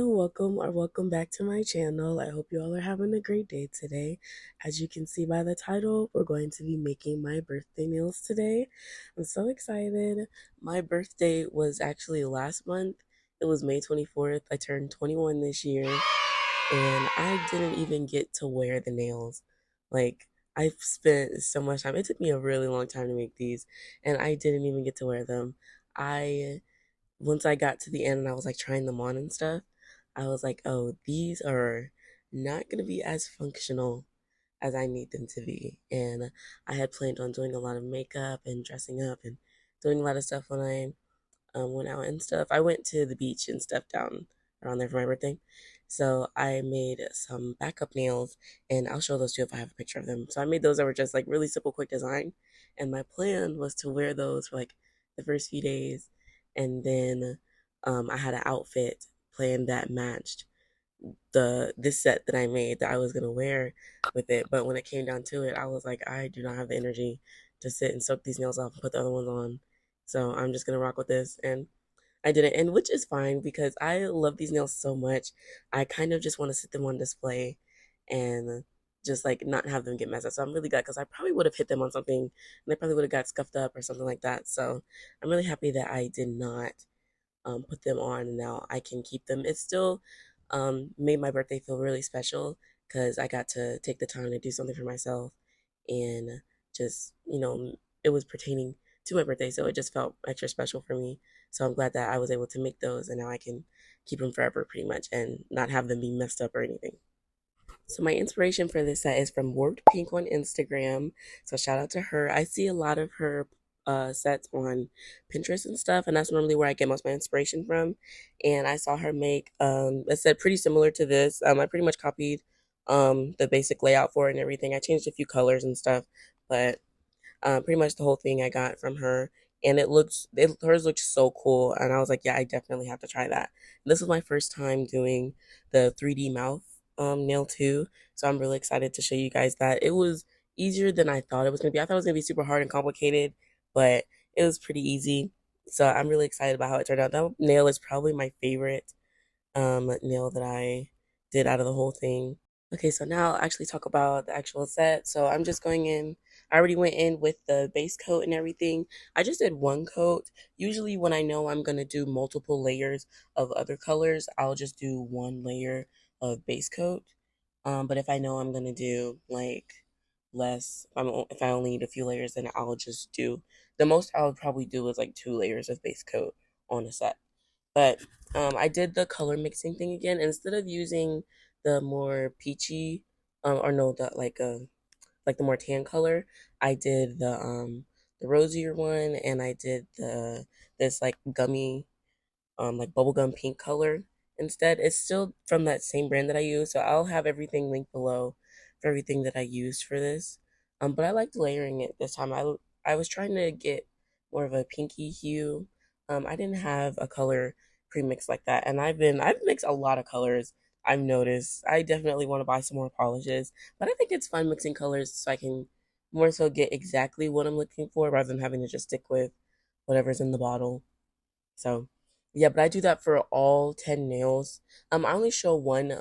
Hello, welcome or welcome back to my channel. I hope you all are having a great day today. As you can see by the title, we're going to be making my birthday nails today. I'm so excited. My birthday was actually last month. It was May 24th. I turned 21 this year, and I didn't even get to wear the nails. Like, I've spent so much time. It took me a really long time to make these, and I didn't even get to wear them. I Once I got to the end and I was like trying them on and stuff, I was like, oh, these are not going to be as functional as I need them to be. And I had planned on doing a lot of makeup and dressing up and doing a lot of stuff when I went out and stuff. I went to the beach and stuff down around there for my birthday. So I made some backup nails, and I'll show those to you if I have a picture of them. So I made those that were just like really simple, quick design. And my plan was to wear those for like the first few days. And then I had an outfit planned that matched this set that I made that I was gonna wear with it. But when it came down to it, I was like, I do not have the energy to sit and soak these nails off and put the other ones on. So I'm just gonna rock with this, and I didn't, and which is fine because I love these nails so much. I kind of just want to sit them on display and just like not have them get messed up. So I'm really glad because I probably would have hit them on something and they probably would have got scuffed up or something like that. So I'm really happy that I did not put them on, and now I can keep them. It still made my birthday feel really special because I got to take the time to do something for myself, and just, it was pertaining to my birthday, so it just felt extra special for me. So I'm glad that I was able to make those, and now I can keep them forever pretty much and not have them be messed up or anything. So my inspiration for this set is from Warped Pink on Instagram. So shout out to her. I see a lot of her sets on Pinterest and stuff, and that's normally where I get most of my inspiration from. And I saw her make a set pretty similar to this. I pretty much copied the basic layout for it and everything. I changed a few colors and stuff, but pretty much the whole thing I got from her. And hers looked so cool, and I was like, yeah, I definitely have to try that. This was my first time doing the 3D mouth nail too, so I'm really excited to show you guys that. It was easier than I thought it was gonna be. I thought it was gonna be super hard and complicated, but it was pretty easy. So I'm really excited about how it turned out. That nail is probably my favorite nail that I did out of the whole thing. Okay, so now I'll actually talk about the actual set. So I'm just going in. I already went in with the base coat and everything. I just did one coat. Usually when I know I'm going to do multiple layers of other colors, I'll just do one layer of base coat. But if I know I'm going to do like less, if I only need a few layers, then I'll just do, the most I would probably do is like 2 layers of base coat on a set. But I did the color mixing thing again. Instead of using the more peachy, or no, the more tan color, I did the rosier one, and I did this like gummy, like bubblegum pink color instead. It's still from that same brand that I use, so I'll have everything linked below for everything that I used for this. But I liked layering it this time. I was trying to get more of a pinky hue. I didn't have a color pre-mix like that, and I've mixed a lot of colors. I've noticed. I definitely want to buy some more polishes, but I think it's fun mixing colors so I can more so get exactly what I'm looking for rather than having to just stick with whatever's in the bottle. So yeah, but I do that for all 10 nails. I only show one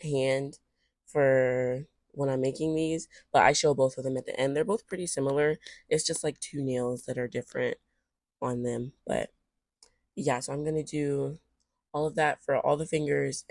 hand for when I'm making these, but I show both of them at the end. They're both pretty similar. It's just like 2 nails that are different on them. But yeah, so I'm gonna do all of that for all the fingers.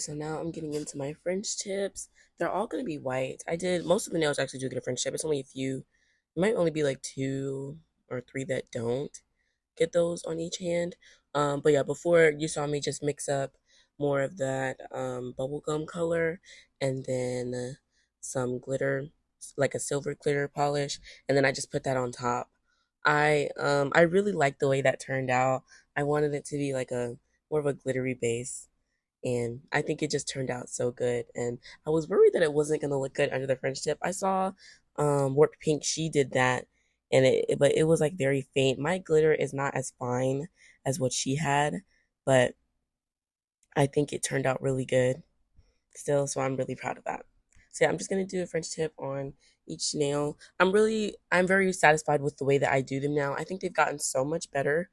so now I'm getting into my French tips. They're all gonna be white. I did most of the nails actually do get a French tip. It's only a few. It might only be like two or three that don't get those on each hand. But yeah, before you saw me just mix up more of that bubblegum color and then some glitter, like a silver glitter polish, and then I just put that on top. I really like the way that turned out. I wanted it to be like a more of a glittery base, and I think it just turned out so good. And I was worried that it wasn't gonna look good under the French tip. I saw Work Pink, she did that, and but it was like very faint. My glitter is not as fine as what she had, but I think it turned out really good still, so I'm really proud of that. So yeah, I'm just gonna do a French tip on each nail. I'm very satisfied with the way that I do them now. I think they've gotten so much better.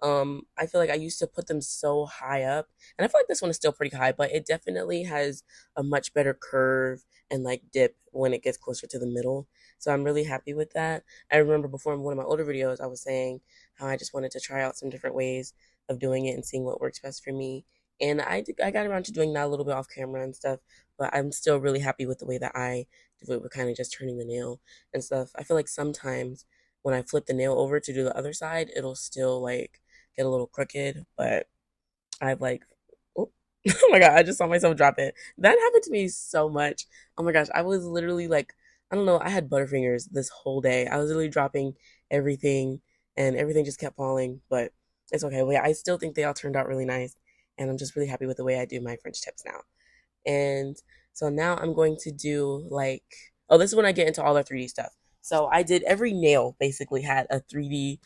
I feel like I used to put them so high up, and I feel like this one is still pretty high, but it definitely has a much better curve and like dip when it gets closer to the middle. So I'm really happy with that. I remember before in one of my older videos, I was saying how I just wanted to try out some different ways of doing it and seeing what works best for me. And I got around to doing that a little bit off camera and stuff, but I'm still really happy with the way that I do it with kind of just turning the nail and stuff. I feel like sometimes when I flip the nail over to do the other side, it'll still like get a little crooked, but I've like, oh, oh my God, I just saw myself drop it. That happened to me so much. Oh my gosh, I was literally like, I don't know, I had butterfingers this whole day. I was literally dropping everything and everything just kept falling, but it's okay. Wait, I still think they all turned out really nice, and I'm just really happy with the way I do my French tips now. And so now I'm going to do like, oh, this is when I get into all the 3D stuff. So I did every nail basically had a 3D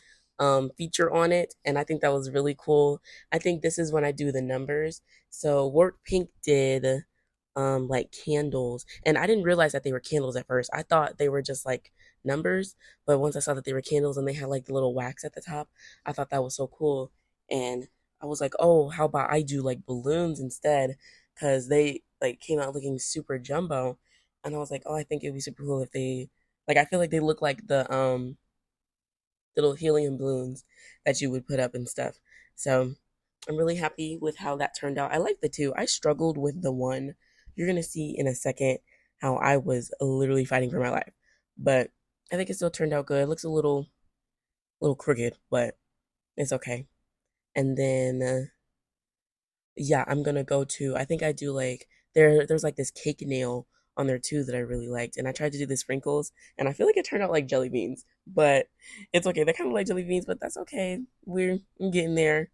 feature on it, and I think that was really cool. I think this is when I do the numbers. So Work Pink did like candles, and I didn't realize that they were candles at first. I thought they were just like numbers, but once I saw that they were candles and they had like the little wax at the top, I thought that was so cool. And I was like, oh, how about I do like balloons instead? Because they like came out looking super jumbo, and I was like, oh, I think it'd be super cool if they like. I feel like they look like the little helium balloons that you would put up and stuff. So I'm really happy with how that turned out. I like the two. I struggled with the one. You're gonna see in a second how I was literally fighting for my life, but I think it still turned out good. It looks a little crooked, but it's okay. And then yeah, I'm gonna go to. I think I do like there's like this cake nail on there too that I really liked, and I tried to do the sprinkles, and I feel like it turned out like jelly beans, but it's okay. They're kind of like jelly beans, but that's okay. I'm getting there.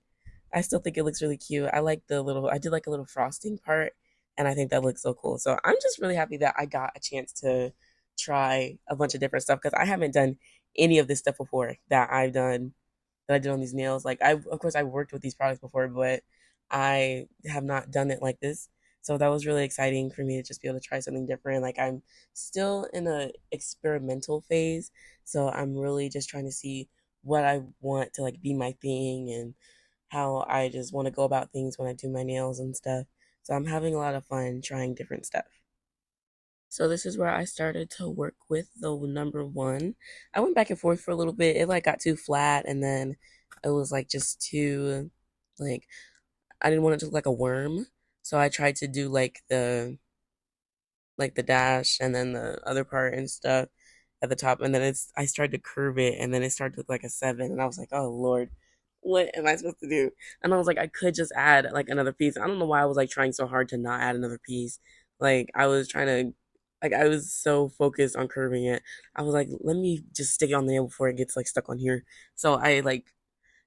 I still think it looks really cute. I like the little. I did like a little frosting part, and I think that looks so cool. So I'm just really happy that I got a chance to try a bunch of different stuff because I haven't done any of this stuff before that I did on these nails. Like I of course I worked with these products before, but I have not done it like this. So that was really exciting for me to just be able to try something different. Like I'm still in a experimental phase, so I'm really just trying to see what I want to like be my thing and how I just want to go about things when I do my nails and stuff. So I'm having a lot of fun trying different stuff. So this is where I started to work with the number one. I went back and forth for a little bit. It like got too flat, and then it was like just too like I didn't want it to look like a worm. So I tried to do like the dash and then the other part and stuff at the top, and then I started to curve it, and then it started to look like a seven, and I was like, oh Lord, what am I supposed to do? And I was like, I could just add like another piece. I don't know why I was like trying so hard to not add another piece. Like I was trying to like I was so focused on curving it. I was like, let me just stick it on the nail before it gets like stuck on here. So I like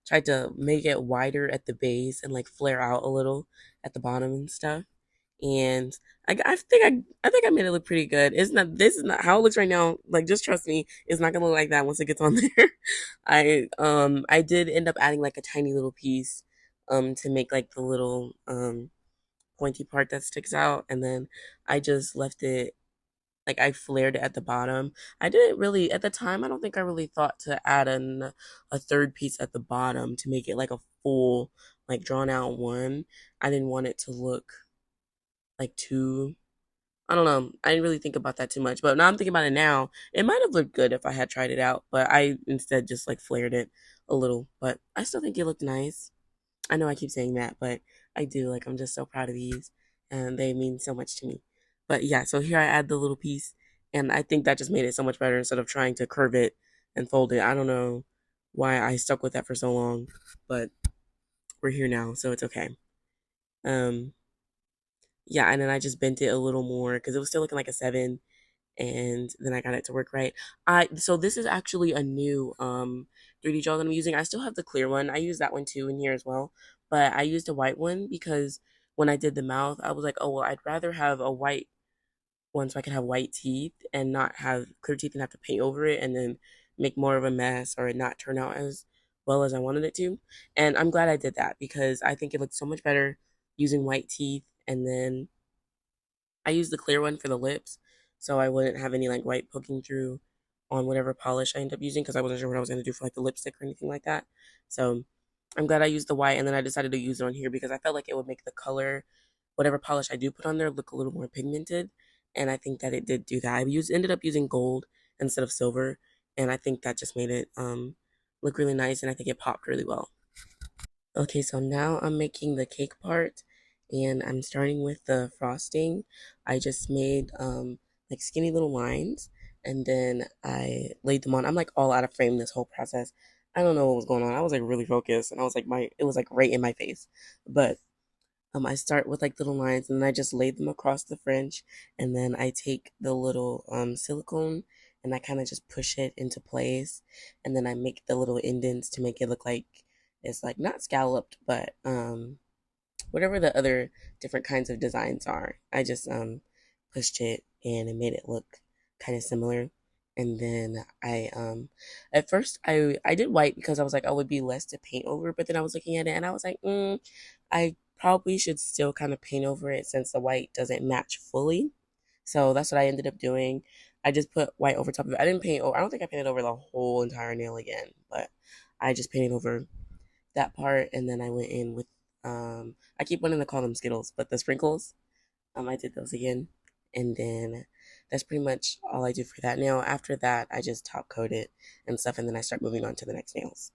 tried to make it wider at the base and like flare out a little at the bottom and stuff. And I think I made it look pretty good. It's not this is not how it looks right now. Like just trust me, it's not gonna look like that once it gets on there. I did end up adding like a tiny little piece to make like the little pointy part that sticks out, and then I just left it like I flared it at the bottom. I didn't really at the time. I don't think I really thought to add a third piece at the bottom to make it like a full like drawn out one. I didn't want it to look like too. I don't know. I didn't really think about that too much, but now I'm thinking about it now. It might have looked good if I had tried it out, but I instead just like flared it a little. But I still think it looked nice. I know I keep saying that, but I do. Like I'm just so proud of these, and they mean so much to me. But yeah, so here I add the little piece, and I think that just made it so much better instead of trying to curve it and fold it. I don't know why I stuck with that for so long, but we're here now, so it's okay. Um, yeah, and then I just bent it a little more because it was still looking like a 7, and then I got it to work right. So this is actually a new 3D gel that I'm using. I still have the clear one. I use that one too in here as well, but I used a white one because when I did the mouth, I was like, oh well, I'd rather have a white one so I could have white teeth and not have clear teeth and have to paint over it and then make more of a mess or it not turn out as well as I wanted it to. And I'm glad I did that because I think it looks so much better using white teeth. And then I used the clear one for the lips so I wouldn't have any like white poking through on whatever polish I end up using because I wasn't sure what I was going to do for like the lipstick or anything like that. So I'm glad I used the white, and then I decided to use it on here because I felt like it would make the color, whatever polish I do put on there, look a little more pigmented. And I think that it did do that. Ended up using gold instead of silver, and I think that just made it look really nice, and I think it popped really well. Okay, so now I'm making the cake part, and I'm starting with the frosting. I just made like skinny little lines, and then I laid them on. I'm like all out of frame this whole process. I don't know what was going on. I was like really focused, and I was like it was like right in my face. But I start with like little lines, and then I just lay them across the French, and then I take the little silicone, and I kind of just push it into place, and then I make the little indents to make it look like it's like not scalloped, but whatever the other different kinds of designs are. I just pushed it and it made it look kind of similar. And then I at first I did white because I was like I would be less to paint over, but then I was looking at it and I was like, I probably should still kind of paint over it since the white doesn't match fully. So that's what I ended up doing. I just put white over top of it. I didn't paint over, I don't think I painted over the whole entire nail again, but I just painted over that part, and then I went in with I keep wanting to call them Skittles, but the sprinkles. I did those again, and then that's pretty much all I do for that nail. After that, I just top coat it and stuff, and then I start moving on to the next nails.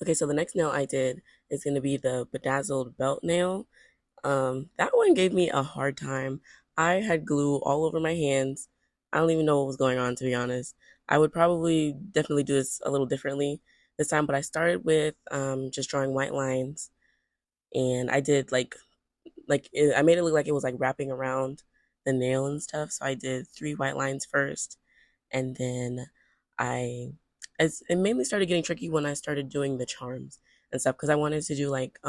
Okay, so the next nail I did is going to be the bedazzled belt nail. That one gave me a hard time. I had glue all over my hands. I don't even know what was going on, to be honest. I would probably definitely do this a little differently this time, but I started with just drawing white lines, and I did I made it look like it was like wrapping around the nail and stuff. So I did 3 white lines first, and then I as it mainly started getting tricky when I started doing the charms and stuff because I wanted to do like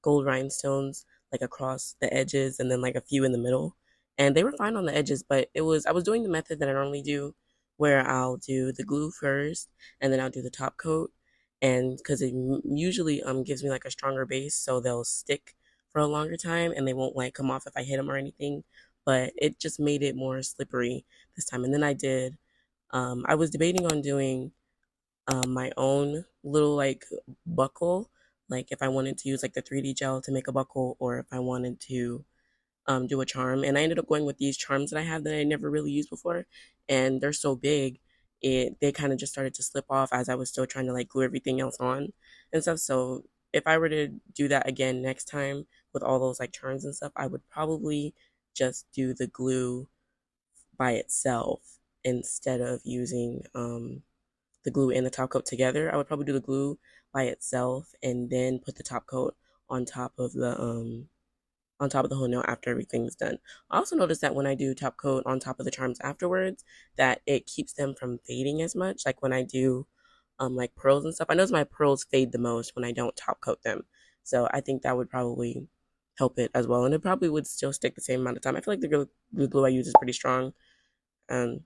gold rhinestones like across the edges and then like a few in the middle. And they were fine on the edges, but I was doing the method that I normally do where I'll do the glue first and then I'll do the top coat, and because it usually gives me like a stronger base so they'll stick for a longer time and they won't like come off if I hit them or anything. But it just made it more slippery this time. And then I was debating on doing my own little like buckle, like if I wanted to use like the 3D gel to make a buckle or if I wanted to do a charm. And I ended up going with these charms that I have that I never really used before, and they're so big. They kind of just started to slip off as I was still trying to like glue everything else on and stuff. So if I were to do that again next time with all those like charms and stuff, I would probably just do the glue by itself instead of using the glue and the top coat together. I would probably do the glue by itself and then put the top coat on top of the whole nail after everything's done. I also noticed that when I do top coat on top of the charms afterwards, that it keeps them from fading as much. Like when I do like pearls and stuff, I notice my pearls fade the most when I don't top coat them. So I think that would probably help it as well, and it probably would still stick the same amount of time. I feel like the glue I use is pretty strong. Um,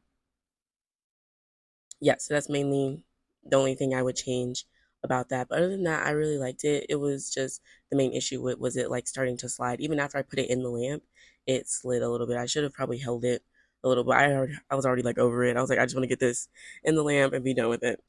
yeah, so that's mainly the only thing I would change about that. But other than that, I really liked it. It was just the main issue with was it like starting to slide. Even after I put it in the lamp, it slid a little bit. I should have probably held it a little bit. I was already like over it. I was like, I just want to get this in the lamp and be done with it.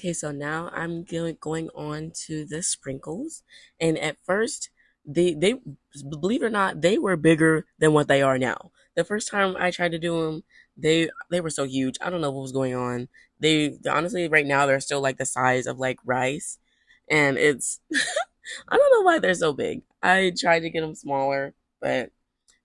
Okay, so now I'm going on to the sprinkles, and at first, they believe it or not, they were bigger than what they are now. The first time I tried to do them, they were so huge. I don't know what was going on. They honestly right now they're still like the size of like rice, and it's I don't know why they're so big. I tried to get them smaller, but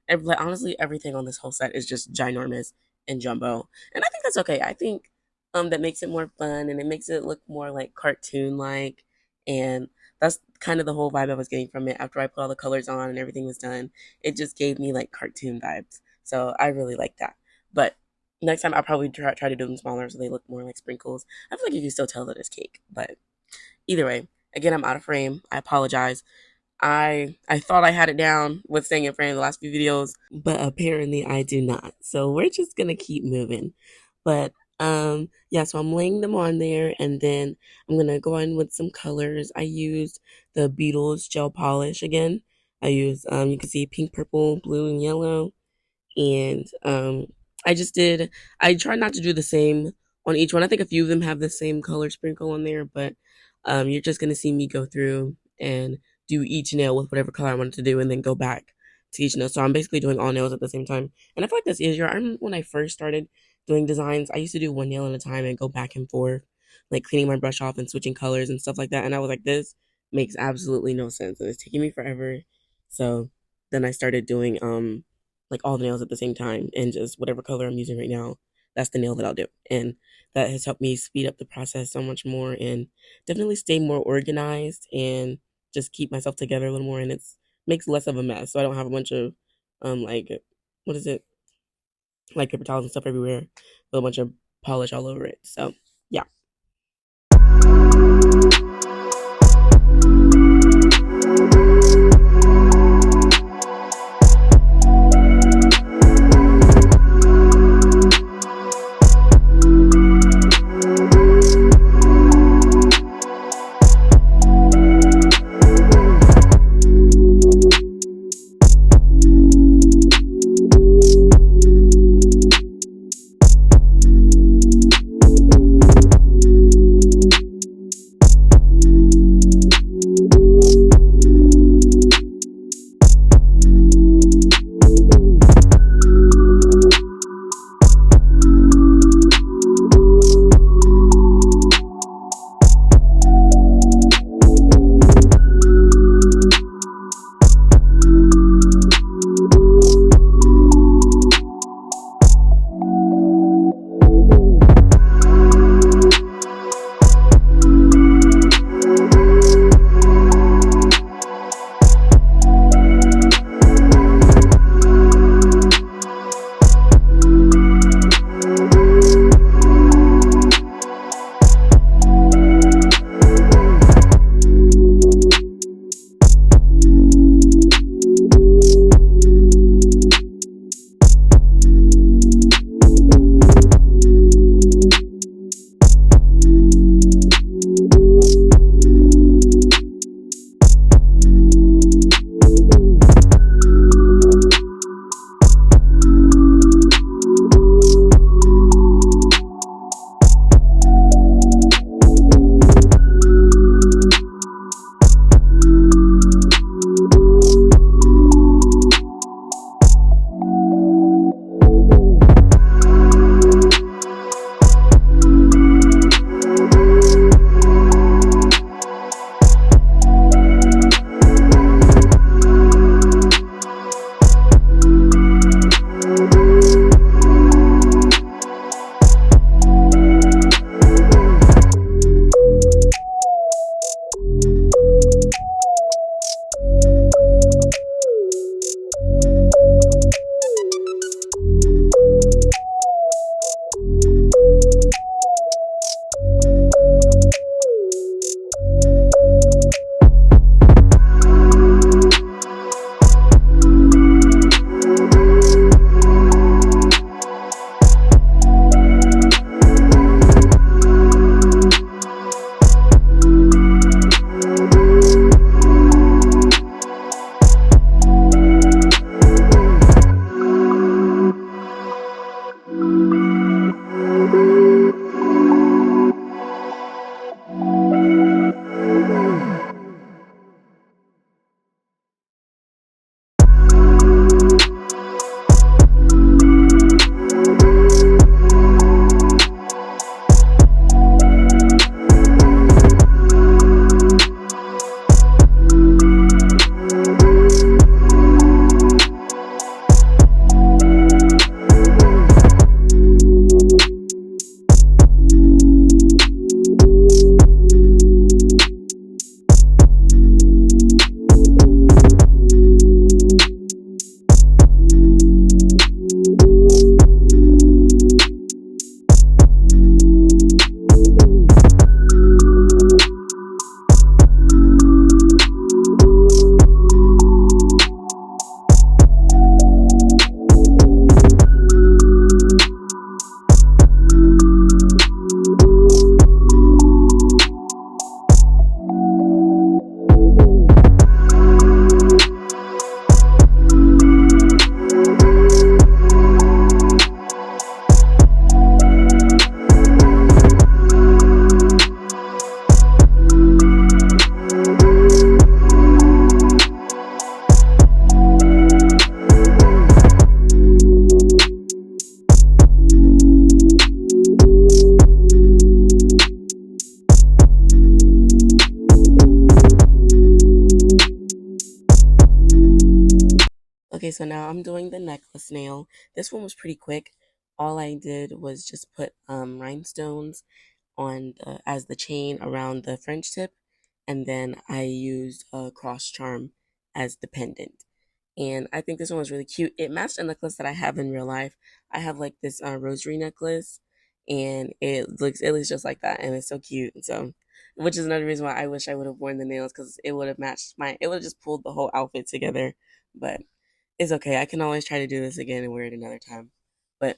like, honestly, everything on this whole set is just ginormous and jumbo, and I think that's okay. I think that makes it more fun and it makes it look more like cartoon like, and that's kind of the whole vibe I was getting from it. After I put all the colors on and everything was done, it just gave me like cartoon vibes. So I really like that. But next time I'll probably try to do them smaller so they look more like sprinkles. I feel like you can still tell that it's cake, but either way, again, I'm out of frame. I apologize. I thought I had it down with staying in frame the last few videos, but apparently I do not. So we're just gonna keep moving. But yeah, so I'm laying them on there and then I'm gonna go in with some colors. I used the Beetles gel polish again. I used you can see pink, purple, blue, and yellow. And I just did I tried not to do the same on each one. I think a few of them have the same color sprinkle on there, but you're just gonna see me go through and do each nail with whatever color I wanted to do and then go back to each nail. So I'm basically doing all nails at the same time. And I feel like that's easier. I remember when I first started doing designs, I used to do one nail at a time and go back and forth, like cleaning my brush off and switching colors and stuff like that. And I was like, this makes absolutely no sense. And it's taking me forever. So then I started doing like all the nails at the same time and just whatever color I'm using right now, that's the nail that I'll do. And that has helped me speed up the process so much more and definitely stay more organized and just keep myself together a little more, and it's makes less of a mess. So I don't have a bunch of like what is it? Like paper towels and stuff everywhere with a bunch of polish all over it. So yeah. Okay, so now I'm doing the necklace nail. This one was pretty quick. All I did was just put rhinestones on as the chain around the French tip, and then I used a cross charm as the pendant. And I think this one was really cute. It matched a necklace that I have in real life. I have like this rosary necklace, and it looks just like that, and it's so cute. So, which is another reason why I wish I would have worn the nails because it would have matched my. It would have just pulled the whole outfit together. But it's okay. I can always try to do this again and wear it another time. But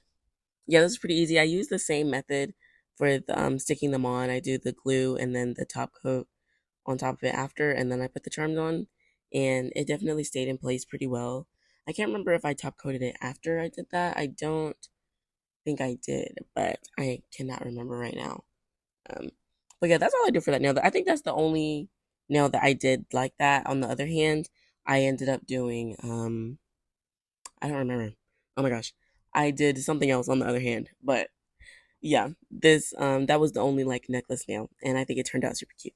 yeah, this is pretty easy. I use the same method for sticking them on. I do the glue and then the top coat on top of it after, and then I put the charms on, and it definitely stayed in place pretty well. I can't remember if I top coated it after I did that. I don't think I did, but I cannot remember right now. Um, but yeah, that's all I do for that nail. I think that's the only nail that I did like that. On the other hand, I ended up doing I don't remember. Oh my gosh. I did something else on the other hand. But yeah, this that was the only like necklace nail, and I think it turned out super cute.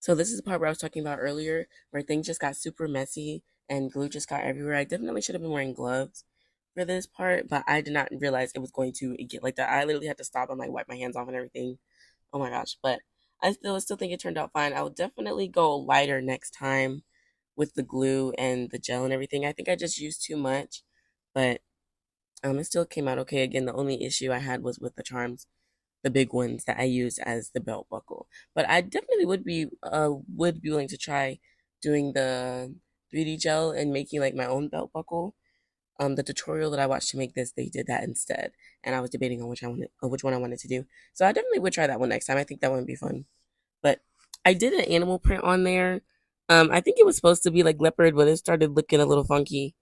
So this is the part where I was talking about earlier, where things just got super messy and glue just got everywhere. I definitely should have been wearing gloves for this part, but I did not realize it was going to get like that. I literally had to stop and like wipe my hands off and everything. Oh my gosh. But I still think it turned out fine. I will definitely go lighter next time with the glue and the gel and everything. I think I just used too much, but it still came out okay. Again, the only issue I had was with the charms, the big ones that I used as the belt buckle. But I definitely would be willing to try doing the 3D gel and making like my own belt buckle. The tutorial that I watched to make this, they did that instead, and I was debating on which one I wanted to do. So I definitely would try that one next time. I think that one would be fun. But I did an animal print on there. I think it was supposed to be like leopard, but it started looking a little funky.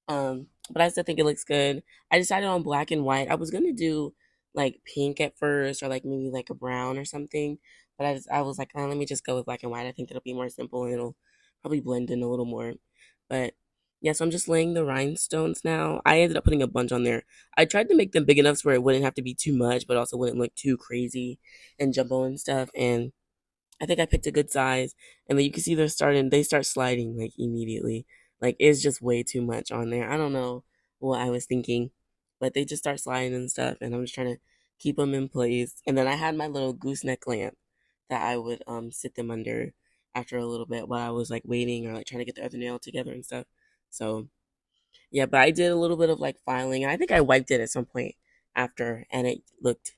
But I still think it looks good. I decided on black and white. I was gonna do like pink at first, or like maybe like a brown or something. But I was like, let me just go with black and white. I think it'll be more simple and it'll probably blend in a little more. But yeah, so I'm just laying the rhinestones now. I ended up putting a bunch on there. I tried to make them big enough so where it wouldn't have to be too much, but also wouldn't look too crazy and jumbo and stuff. And I think I picked a good size, and then you can see they start sliding like immediately. Like it's just way too much on there. I don't know what I was thinking, but they just start sliding and stuff, and I'm just trying to keep them in place. And then I had my little gooseneck lamp that I would sit them under after a little bit while I was like waiting or like trying to get the other nail together and stuff. So yeah, but I did a little bit of like filing. I think I wiped it at some point after, and it looked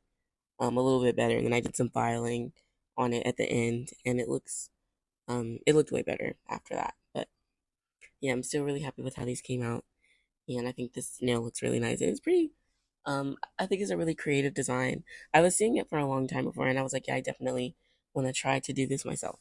a little bit better. And then I did some filing on it at the end, and it looked way better after that. But yeah, I'm still really happy with how these came out, and I think this nail looks really nice. It's pretty. I think it's a really creative design. I was seeing it for a long time before, and I was like, yeah, I definitely want to try to do this myself.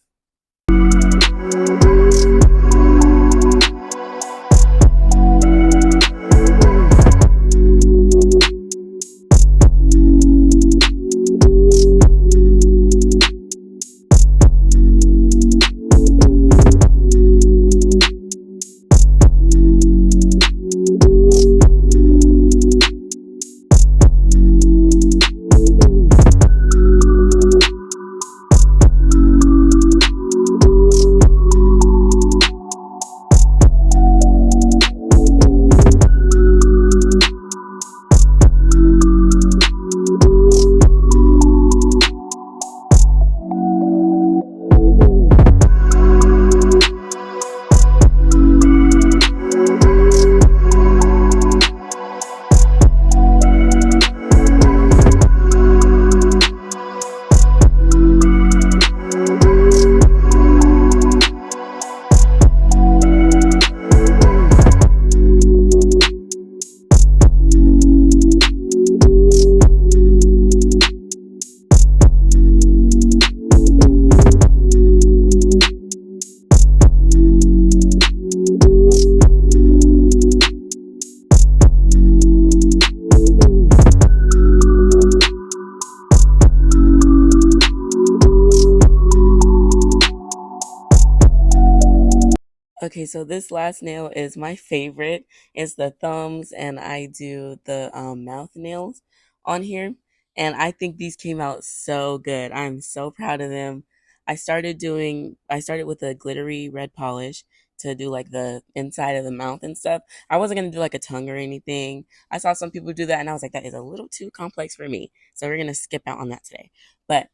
Okay, so this last nail is my favorite. It's the thumbs, and I do the mouth nails on here. And I think these came out so good. I'm so proud of them. I started with a glittery red polish to do like the inside of the mouth and stuff. I wasn't gonna do like a tongue or anything. I saw some people do that, and I was like, that is a little too complex for me. So we're gonna skip out on that today. But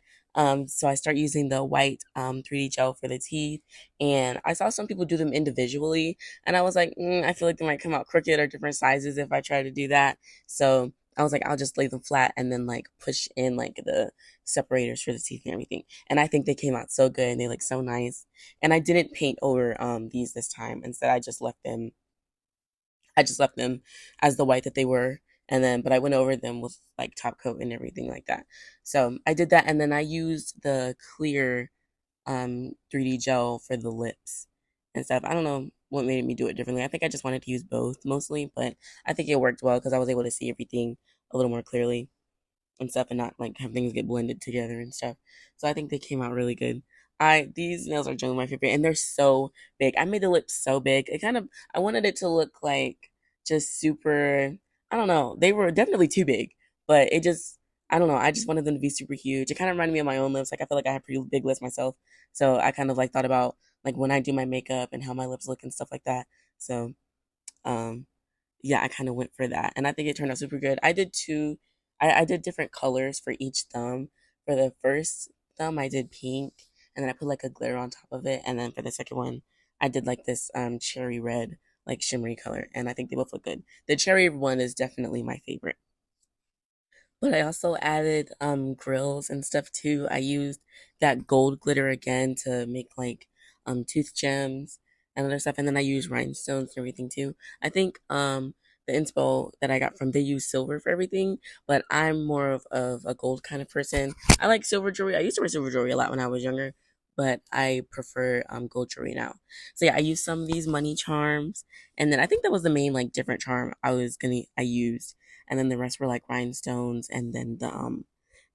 so I start using the white 3D gel for the teeth, and I saw some people do them individually, and I was like, I feel like they might come out crooked or different sizes if I try to do that. So I was like, I'll just lay them flat and then like push in like the separators for the teeth and everything. And I think they came out so good and they look so nice. And I didn't paint over these this time. Instead, I just left them as the white that they were. And then, but I went over them with like top coat and everything like that. So I did that, and then I used the clear 3D gel for the lips and stuff. I don't know what made me do it differently. I think I just wanted to use both mostly, but I think it worked well because I was able to see everything a little more clearly and stuff, and not like have things get blended together and stuff. So I think they came out really good. I These nails are generally my favorite, and they're so big. I made the lips so big. I wanted it to look like just super. I don't know. They were definitely too big, but it just I don't know. I just wanted them to be super huge. It kind of reminded me of my own lips. Like I feel like I have pretty big lips myself, so I kind of like thought about like when I do my makeup and how my lips look and stuff like that. So um yeah, I kind of went for that, and I think it turned out super good. I did different colors for each thumb. For the first thumb, I did pink, and then I put like a glitter on top of it, and then for the second one, I did like this cherry red, like shimmery color, and I think they both look good. The cherry one is definitely my favorite. But I also added grills and stuff too. I used that gold glitter again to make like tooth gems and other stuff, and then I used rhinestones and everything too. I think the inspo that I got from, they use silver for everything, but I'm more of a gold kind of person. I like silver jewelry. I used to wear silver jewelry a lot when I was younger, but I prefer gold jewelry now. So yeah, I used some of these money charms, and then I think that was the main like different charm I used, and then the rest were like rhinestones and then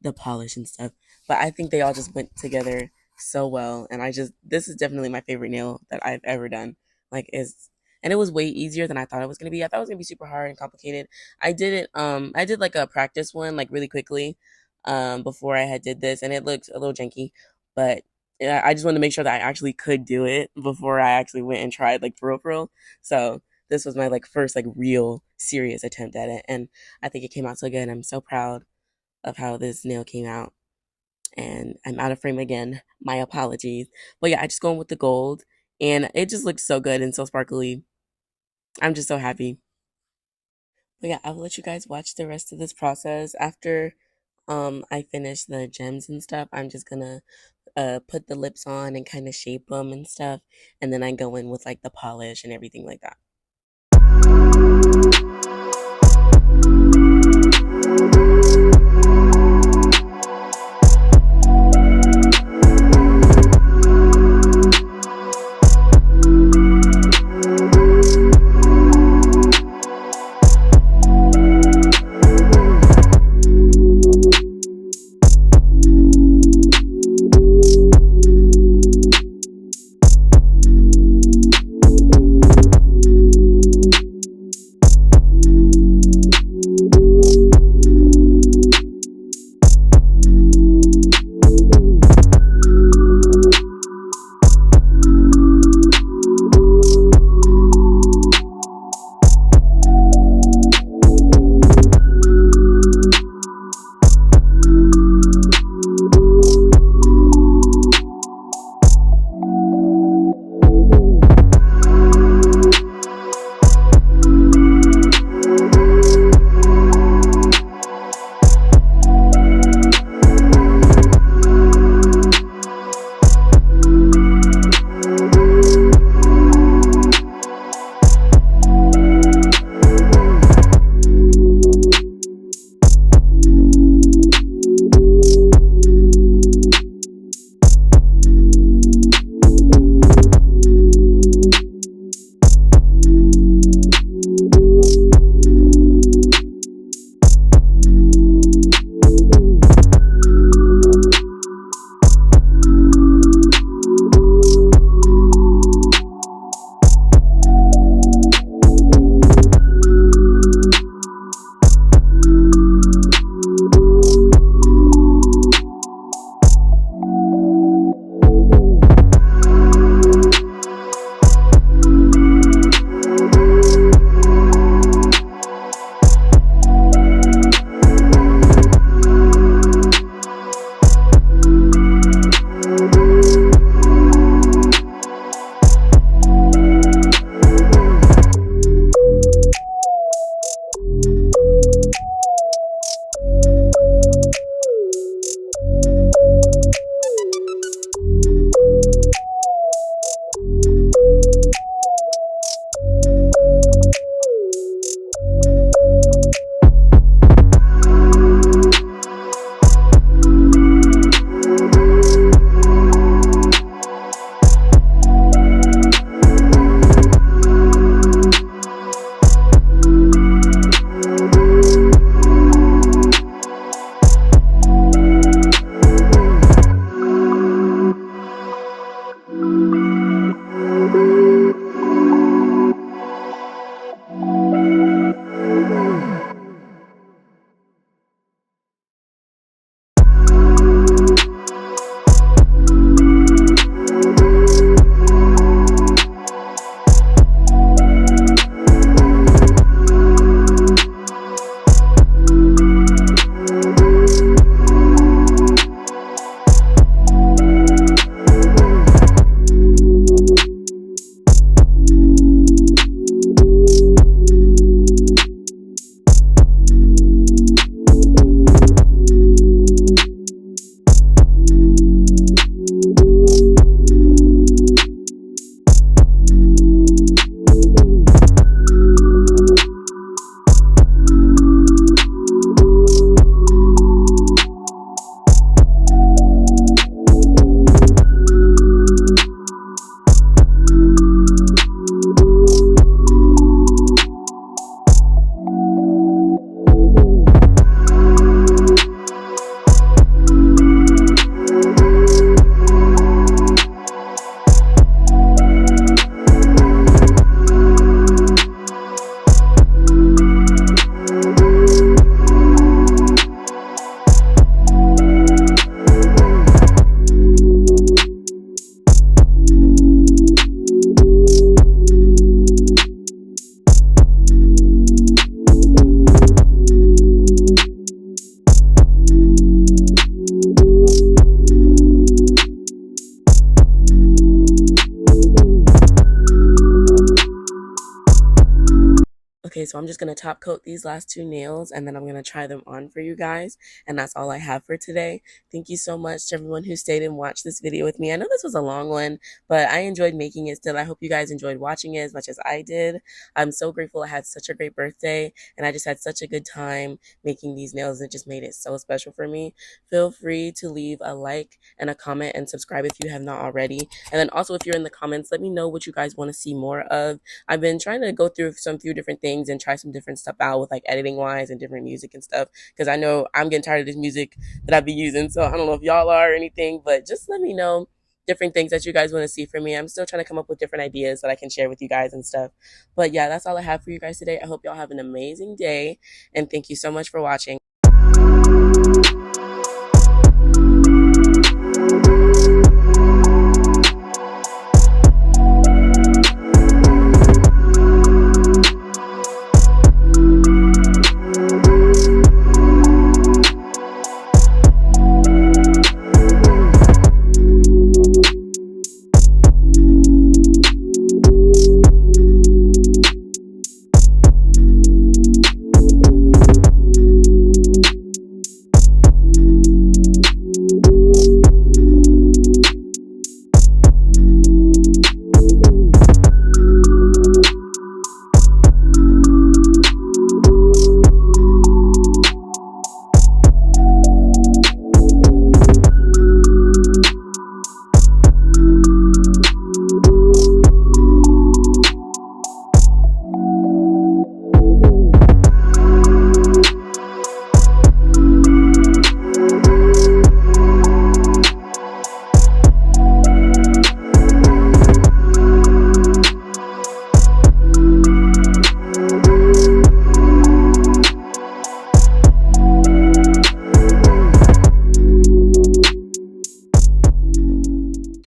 the polish and stuff. But I think they all just went together so well, and this is definitely my favorite nail that I've ever done. Like is And it was way easier than I thought it was gonna be. I thought it was gonna be super hard and complicated. I did like a practice one like really quickly before I had did this, and it looked a little janky, but yeah, I just wanted to make sure that I actually could do it before I actually went and tried like for real. So this was my like first like real serious attempt at it, and I think it came out so good. I'm so proud of how this nail came out. And I'm out of frame again. My apologies. But yeah, I just going with the gold, and it just looks so good and so sparkly. I'm just so happy. But yeah, I'll let you guys watch the rest of this process. After I finish the gems and stuff, I'm just gonna put the lips on and kind of shape them and stuff, and then I go in with like the polish and everything like that. Okay, so I'm just going to top coat these last two nails and then I'm going to try them on for you guys. And that's all I have for today. Thank you so much to everyone who stayed and watched this video with me. I know this was a long one, but I enjoyed making it still. I hope you guys enjoyed watching it as much as I did. I'm so grateful I had such a great birthday and I just had such a good time making these nails. It just made it so special for me. Feel free to leave a like and a comment and subscribe if you have not already. And then also if you're in the comments, let me know what you guys want to see more of. I've been trying to go through some few different things and try some different stuff out with like editing wise and different music and stuff because I know I'm getting tired of this music that I've been using. So I don't know if y'all are or anything, but just let me know different things that you guys want to see from me. I'm still trying to come up with different ideas that I can share with you guys and stuff. But yeah, that's all I have for you guys today. I hope y'all have an amazing day and thank you so much for watching.